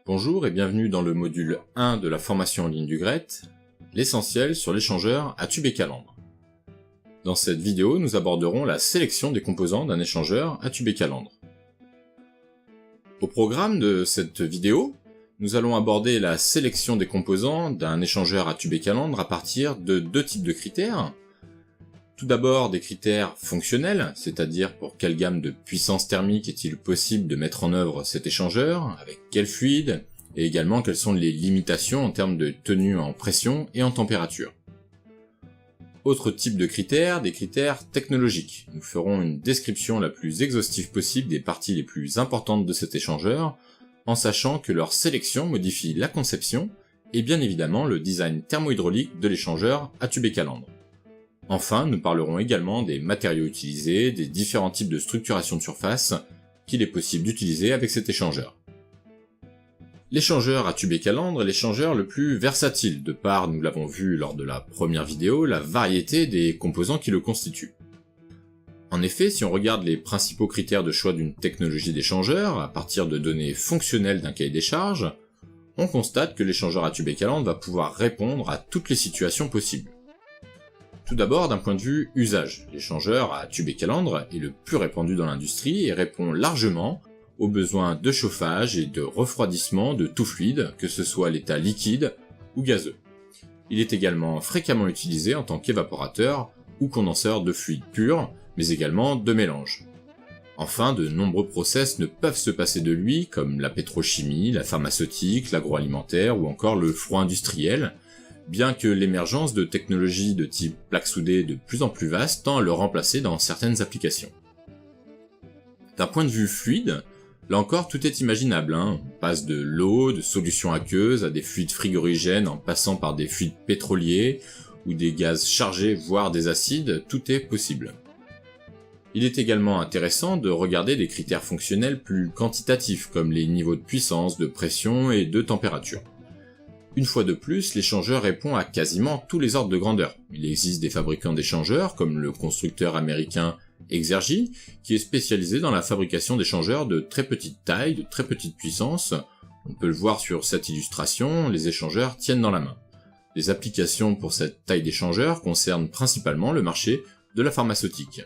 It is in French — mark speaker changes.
Speaker 1: Bonjour et bienvenue dans le module 1 de la formation en ligne du GRET, l'essentiel sur l'échangeur à tube et calandre. Dans cette vidéo, nous aborderons la sélection des composants d'un échangeur à tube et calandre. Au programme de cette vidéo, nous allons aborder la sélection des composants d'un échangeur à tube et calandre à partir de deux types de critères. Tout d'abord des critères fonctionnels, c'est-à-dire pour quelle gamme de puissance thermique est-il possible de mettre en œuvre cet échangeur, avec quel fluide, et également quelles sont les limitations en termes de tenue en pression et en température. Autre type de critères, des critères technologiques. Nous ferons une description la plus exhaustive possible des parties les plus importantes de cet échangeur, en sachant que leur sélection modifie la conception et bien évidemment le design thermohydraulique de l'échangeur à tube et calandre. Enfin, nous parlerons également des matériaux utilisés, des différents types de structuration de surface qu'il est possible d'utiliser avec cet échangeur. L'échangeur à tube et calandre est l'échangeur le plus versatile, de par, nous l'avons vu lors de la première vidéo, la variété des composants qui le constituent. En effet, si on regarde les principaux critères de choix d'une technologie d'échangeur, à partir de données fonctionnelles d'un cahier des charges, on constate que l'échangeur à tube et calandre va pouvoir répondre à toutes les situations possibles. Tout d'abord, d'un point de vue usage, l'échangeur à tube et calandre est le plus répandu dans l'industrie et répond largement aux besoins de chauffage et de refroidissement de tout fluide, que ce soit à l'état liquide ou gazeux. Il est également fréquemment utilisé en tant qu'évaporateur ou condenseur de fluide pur, mais également de mélange. Enfin, de nombreux process ne peuvent se passer de lui, comme la pétrochimie, la pharmaceutique, l'agroalimentaire ou encore le froid industriel, bien que l'émergence de technologies de type plaque soudée de plus en plus vaste tend à le remplacer dans certaines applications. D'un point de vue fluide, là encore tout est imaginable, On passe de l'eau, de solutions aqueuses, à des fluides frigorigènes en passant par des fluides pétroliers, ou des gaz chargés voire des acides, tout est possible. Il est également intéressant de regarder des critères fonctionnels plus quantitatifs, comme les niveaux de puissance, de pression et de température. Une fois de plus, l'échangeur répond à quasiment tous les ordres de grandeur. Il existe des fabricants d'échangeurs, comme le constructeur américain Exergy, qui est spécialisé dans la fabrication d'échangeurs de très petite taille, de très petite puissance. On peut le voir sur cette illustration, les échangeurs tiennent dans la main. Les applications pour cette taille d'échangeur concernent principalement le marché de la pharmaceutique.